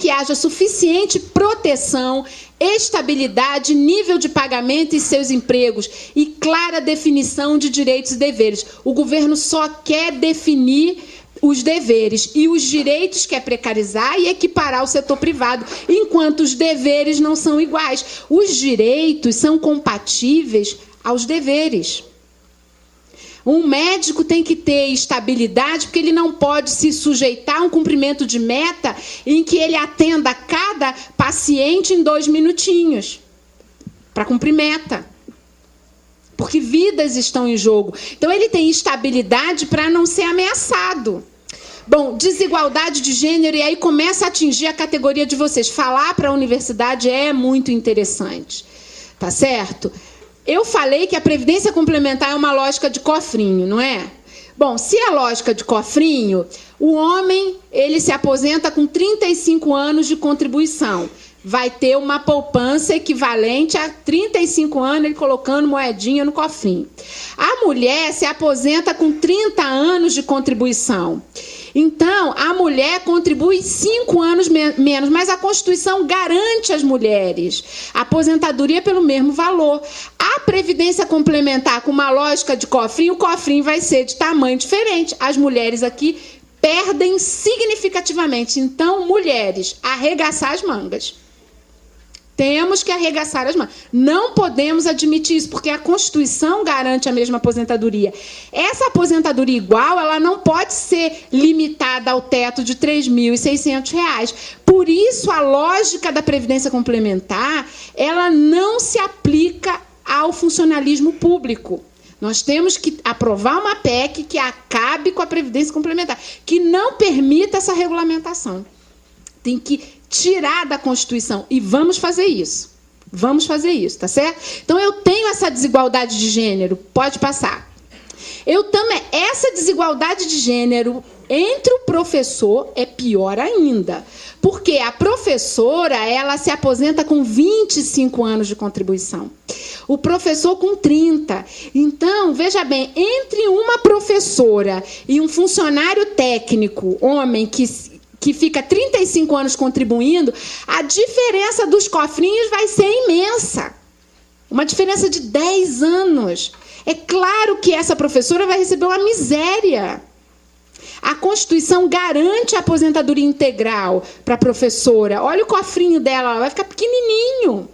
que haja suficiente proteção, estabilidade, nível de pagamento em seus empregos e clara definição de direitos e deveres. O governo só quer definir os deveres e os direitos quer precarizar e equiparar o setor privado, enquanto os deveres não são iguais. Os direitos são compatíveis aos deveres. Um médico tem que ter estabilidade, porque ele não pode se sujeitar a um cumprimento de meta em que ele atenda cada paciente em 2 minutinhos para cumprir meta. Porque vidas estão em jogo. Então, ele tem estabilidade para não ser ameaçado. Bom, desigualdade de gênero, e aí começa a atingir a categoria de vocês. Falar para a universidade é muito interessante. Tá certo? Eu falei que a previdência complementar é uma lógica de cofrinho, não é? Bom, se é lógica de cofrinho, o homem ele se aposenta com 35 anos de contribuição. Vai ter uma poupança equivalente a 35 anos ele colocando moedinha no cofrinho. A mulher se aposenta com 30 anos de contribuição. Então, a mulher contribui 5 anos menos, mas a Constituição garante às mulheres a aposentadoria pelo mesmo valor. A previdência complementar com uma lógica de cofrinho, o cofrinho vai ser de tamanho diferente. As mulheres aqui perdem significativamente. Então, mulheres, arregaçar as mangas. Temos que arregaçar as mangas. Não podemos admitir isso, porque a Constituição garante a mesma aposentadoria. Essa aposentadoria igual, ela não pode ser limitada ao teto de R$ 3.600. Por isso, a lógica da Previdência Complementar, ela não se aplica ao funcionalismo público. Nós temos que aprovar uma PEC que acabe com a Previdência Complementar, que não permita essa regulamentação. Tem que tirar da Constituição. E vamos fazer isso. Vamos fazer isso, tá certo? Então, eu tenho essa desigualdade de gênero. Pode passar. Eu também... Essa desigualdade de gênero entre o professor é pior ainda. Porque a professora, ela se aposenta com 25 anos de contribuição. O professor com 30. Então, veja bem, entre uma professora e um funcionário técnico, homem, que fica 35 anos contribuindo, a diferença dos cofrinhos vai ser imensa. Uma diferença de 10 anos. É claro que essa professora vai receber uma miséria. A Constituição garante a aposentadoria integral para a professora. Olha o cofrinho dela, ela vai ficar pequenininho.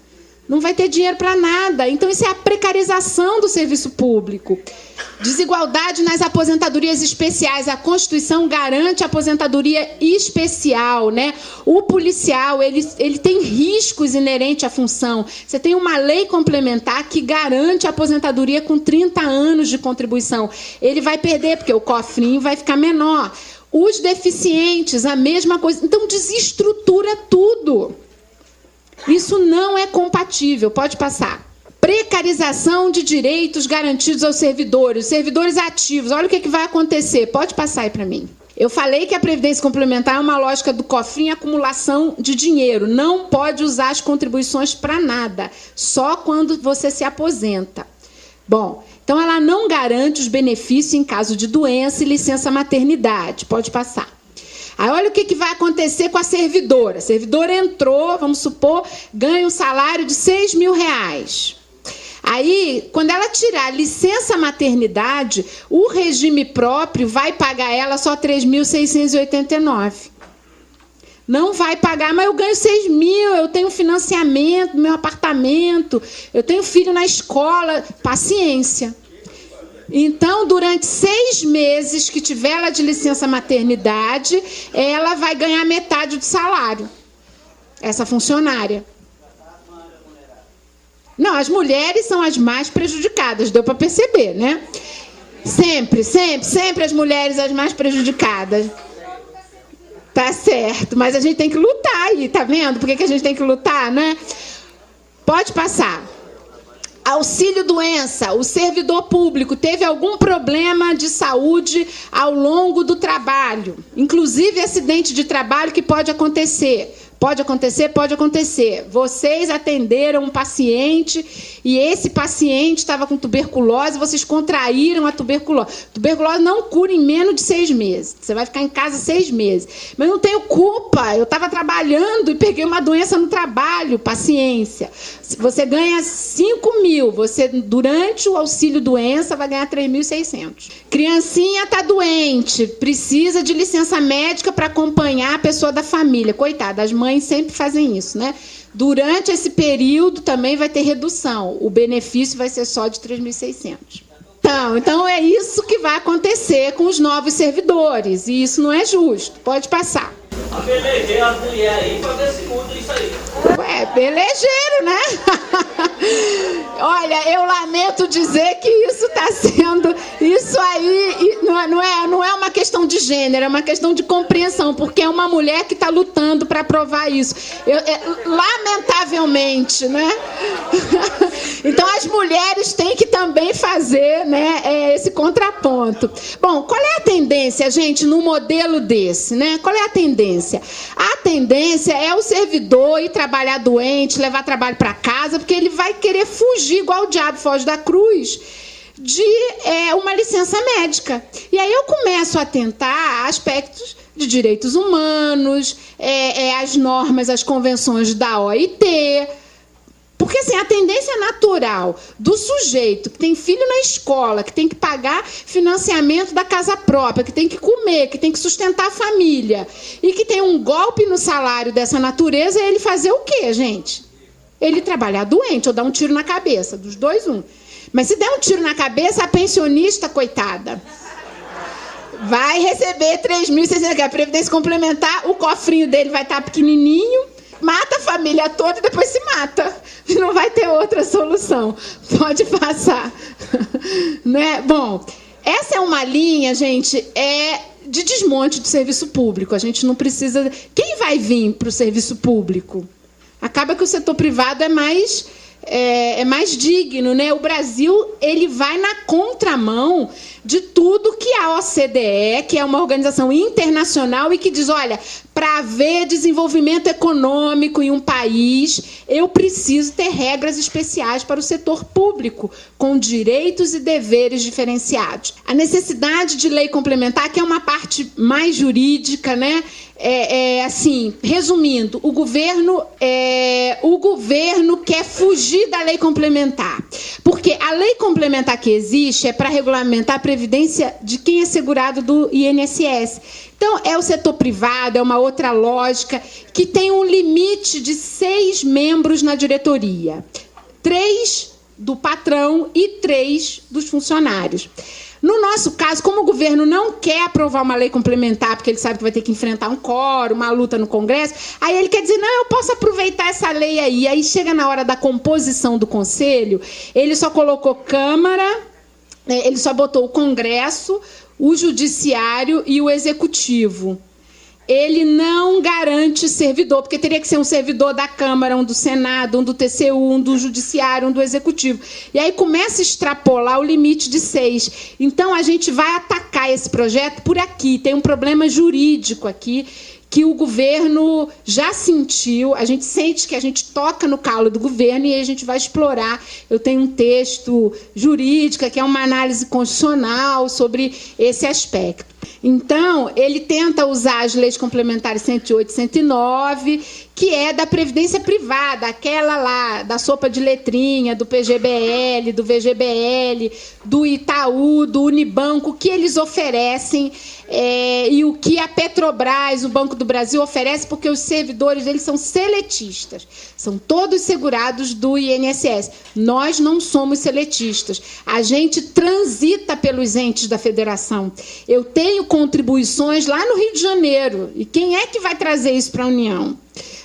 Não vai ter dinheiro para nada. Então, isso é a precarização do serviço público. Desigualdade nas aposentadorias especiais. A Constituição garante a aposentadoria especial, né? O policial, ele tem riscos inerentes à função. Você tem uma lei complementar que garante a aposentadoria com 30 anos de contribuição. Ele vai perder, porque o cofrinho vai ficar menor. Os deficientes, a mesma coisa. Então, desestrutura tudo. Isso não é compatível. Pode passar. Precarização de direitos garantidos aos servidores. Os servidores ativos. Olha o que vai acontecer. Pode passar aí para mim. Eu falei que a Previdência Complementar é uma lógica do cofrinho e acumulação de dinheiro. Não pode usar as contribuições para nada. Só quando você se aposenta. Bom, então ela não garante os benefícios em caso de doença e licença maternidade. Pode passar. Aí olha o que vai acontecer com a servidora. A servidora entrou, vamos supor, ganha um salário de R$ 6.000. Aí, quando ela tirar licença maternidade, o regime próprio vai pagar ela só R$ 3.689. Não vai pagar, mas eu ganho 6 mil, eu tenho financiamento do meu apartamento, eu tenho filho na escola. Paciência. Então, durante 6 meses que tiver ela de licença maternidade, ela vai ganhar metade do salário. Essa funcionária. Não, as mulheres são as mais prejudicadas, deu para perceber, né? Sempre as mulheres as mais prejudicadas. Tá certo, mas a gente tem que lutar aí, tá vendo? Por que a gente tem que lutar, né? Pode passar. Auxílio-doença. O servidor público teve algum problema de saúde ao longo do trabalho, inclusive acidente de trabalho que pode acontecer. Pode acontecer? Pode acontecer. Vocês atenderam um paciente e esse paciente estava com tuberculose, vocês contraíram a tuberculose. Tuberculose não cura em menos de 6 meses. Você vai ficar em casa 6 meses. Mas eu não tenho culpa. Eu estava trabalhando e peguei uma doença no trabalho. Paciência. Você ganha 5 mil. Você, durante o auxílio-doença, vai ganhar 3.600. Criancinha está doente. Precisa de licença médica para acompanhar a pessoa da família. Coitada, as mães sempre fazem isso, né? Durante esse período também vai ter redução. O benefício vai ser só de 3.600. Então é isso que vai acontecer com os novos servidores. E isso não é justo. Pode passar. Eleger as mulheres aí para ver se muda isso aí. Ué, elegeram, né? Olha, eu lamento dizer que isso está sendo... Isso aí não é uma questão de gênero, é uma questão de compreensão, porque é uma mulher que está lutando para aprovar isso. Lamentavelmente, né? Então, as mulheres têm que também fazer, né, esse contraponto. Bom, qual é a tendência, gente, no modelo desse, né? Qual é a tendência? A tendência é o servidor ir trabalhar doente, levar trabalho para casa, porque ele vai querer fugir, igual o diabo foge da cruz, de uma licença médica. E aí eu começo a atentar aspectos de direitos humanos, as normas, as convenções da OIT. Porque assim, a tendência natural do sujeito que tem filho na escola, que tem que pagar financiamento da casa própria, que tem que comer, que tem que sustentar a família, e que tem um golpe no salário dessa natureza, é ele fazer o quê, gente? Ele trabalhar doente ou dar um tiro na cabeça, dos dois, um. Mas se der um tiro na cabeça, a pensionista, coitada, vai receber 3.600, que é a Previdência Complementar, o cofrinho dele vai estar pequenininho, mata a família toda e depois se mata. Não vai ter outra solução. Pode passar. Né? Bom, essa é uma linha, gente, de desmonte do serviço público. A gente não precisa... Quem vai vir para o serviço público? Acaba que o setor privado é mais digno, né? O Brasil, ele vai na contramão de tudo que a OCDE, que é uma organização internacional, e que diz, olha, para haver desenvolvimento econômico em um país, eu preciso ter regras especiais para o setor público, com direitos e deveres diferenciados. A necessidade de lei complementar, que é uma parte mais jurídica, né? Assim, resumindo, o governo quer fugir da lei complementar, porque a lei complementar que existe é para regulamentar a previdência de quem é segurado do INSS. Então, é o setor privado, é uma outra lógica, que tem um limite de 6 membros na diretoria. 3 do patrão e 3 dos funcionários. No nosso caso, como o governo não quer aprovar uma lei complementar, porque ele sabe que vai ter que enfrentar um quórum, uma luta no Congresso, aí ele quer dizer, não, eu posso aproveitar essa lei aí. Aí chega na hora da composição do Conselho, ele só colocou Câmara, ele só botou o Congresso, o Judiciário e o Executivo. Ele não garante servidor, porque teria que ser um servidor da Câmara, um do Senado, um do TCU, um do Judiciário, um do Executivo. E aí começa a extrapolar o limite de 6. Então, a gente vai atacar esse projeto por aqui. Tem um problema jurídico aqui, que o governo já sentiu, a gente sente que a gente toca no calo do governo e a gente vai explorar. Eu tenho um texto jurídico, que é uma análise constitucional sobre esse aspecto. Então, ele tenta usar as leis complementares 108 e 109, que é da Previdência Privada, aquela lá, da sopa de letrinha, do PGBL, do VGBL, do Itaú, do Unibanco, que eles oferecem, e o que a Petrobras, o Banco do Brasil, oferece, porque os servidores deles são seletistas. São todos segurados do INSS. Nós não somos seletistas. A gente transita pelos entes da federação. Eu tenho contribuições lá no Rio de Janeiro. E quem é que vai trazer isso para a União?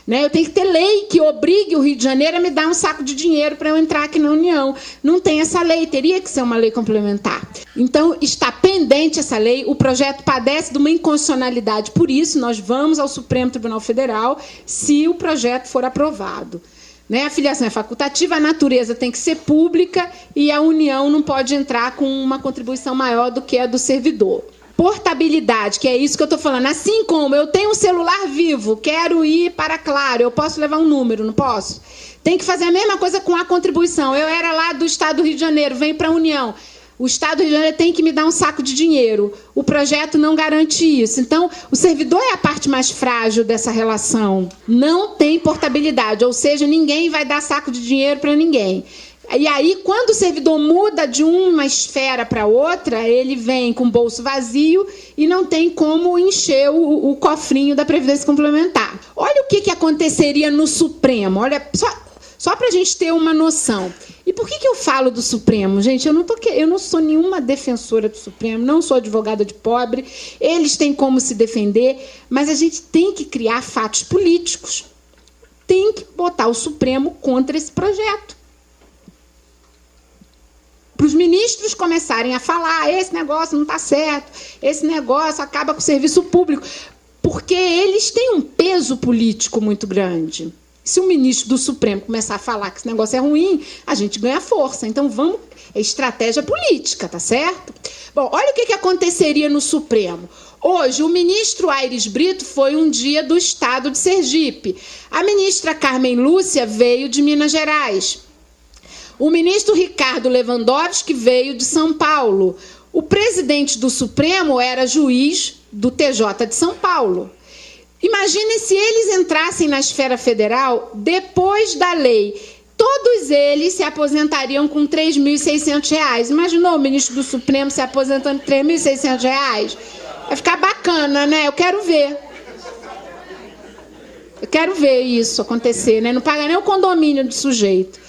Né? Eu tenho que ter lei que obrigue o Rio de Janeiro a me dar um saco de dinheiro para eu entrar aqui na União. Não tem essa lei, teria que ser uma lei complementar. Então, está pendente essa lei, o projeto padece de uma inconstitucionalidade, por isso nós vamos ao Supremo Tribunal Federal se o projeto for aprovado. Né? A filiação é facultativa, a natureza tem que ser pública e a União não pode entrar com uma contribuição maior do que a do servidor. portabilidade, que é isso que eu estou falando. Assim como eu tenho um celular vivo, quero ir para Claro, eu posso levar um número, não posso? Tem que fazer a mesma coisa com a contribuição. Eu era lá do Estado do Rio de Janeiro, venho para a União. O Estado do Rio de Janeiro tem que me dar um saco de dinheiro. O projeto não garante isso. Então, o servidor é a parte mais frágil dessa relação. Não tem portabilidade, ou seja, ninguém vai dar saco de dinheiro para ninguém. E aí, quando o servidor muda de uma esfera para outra, ele vem com o bolso vazio e não tem como encher o cofrinho da Previdência Complementar. Olha o que aconteceria no Supremo. Olha, só para a gente ter uma noção. E por que eu falo do Supremo? Gente, eu não sou nenhuma defensora do Supremo, não sou advogada de pobre, eles têm como se defender, mas a gente tem que criar fatos políticos. Tem que botar o Supremo contra esse projeto. Para os ministros começarem a falar, esse negócio não está certo, esse negócio acaba com o serviço público, porque eles têm um peso político muito grande. Se o ministro do Supremo começar a falar que esse negócio é ruim, a gente ganha força. Então, vamos... É estratégia política, tá certo? Bom, olha o que aconteceria no Supremo. Hoje, o ministro Aires Brito foi um dia do estado de Sergipe. A ministra Carmen Lúcia veio de Minas Gerais. O ministro Ricardo Lewandowski veio de São Paulo. O presidente do Supremo era juiz do TJ de São Paulo. Imagine se eles entrassem na esfera federal depois da lei. Todos eles se aposentariam com R$ 3.600. Imaginou o ministro do Supremo se aposentando com R$ 3.600? Vai ficar bacana, né? Eu quero ver. Eu quero ver isso acontecer, né? Não paga nem o condomínio do sujeito.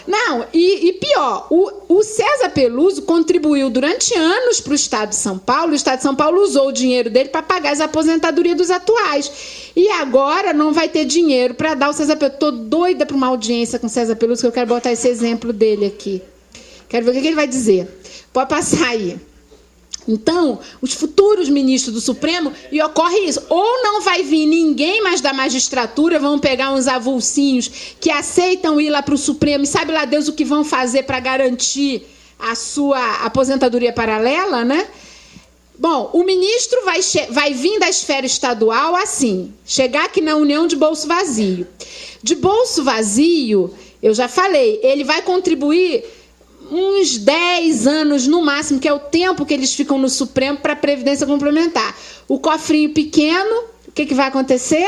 Não, e pior, o César Peluso contribuiu durante anos para o Estado de São Paulo. O Estado de São Paulo usou o dinheiro dele para pagar as aposentadorias dos atuais. E agora não vai ter dinheiro para dar o César Peluso. Estou doida para uma audiência com o César Peluso, que eu quero botar esse exemplo dele aqui. Quero ver o que ele vai dizer. Pode passar aí. Então, os futuros ministros do Supremo, e ocorre isso, ou não vai vir ninguém mais da magistratura, vão pegar uns avulsinhos que aceitam ir lá para o Supremo, e sabe lá Deus o que vão fazer para garantir a sua aposentadoria paralela, né? Bom, o ministro vai vir da esfera estadual assim, chegar aqui na União de bolso vazio. De bolso vazio, eu já falei, ele vai contribuir uns 10 anos no máximo, que é o tempo que eles ficam no Supremo para a Previdência Complementar. O cofrinho pequeno, o que vai acontecer?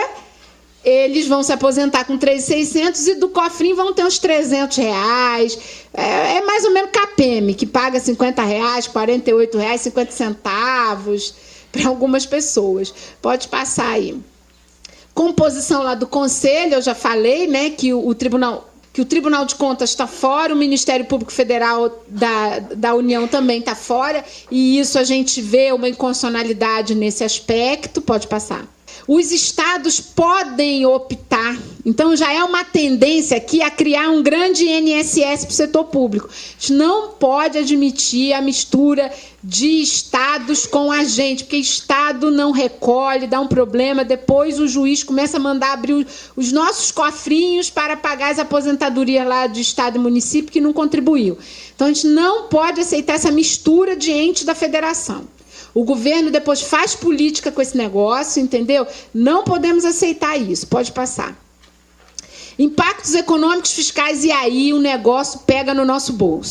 Eles vão se aposentar com 3.600 e do cofrinho vão ter uns R$300. É mais ou menos CAPEM, que paga R$50, R$48,50 para algumas pessoas. Pode passar aí. Composição lá do Conselho, eu já falei, né, que o Tribunal de Contas está fora, o Ministério Público Federal da União também está fora, e isso a gente vê uma inconstitucionalidade nesse aspecto. Pode passar. Os estados podem optar, então já é uma tendência aqui a criar um grande INSS para o setor público. A gente não pode admitir a mistura de estados com a gente, porque estado não recolhe, dá um problema, depois o juiz começa a mandar abrir os nossos cofrinhos para pagar as aposentadorias lá de estado e município que não contribuiu. Então, a gente não pode aceitar essa mistura de ente da federação. O governo depois faz política com esse negócio, entendeu? Não podemos aceitar isso. Pode passar. Impactos econômicos fiscais, e aí o negócio pega no nosso bolso.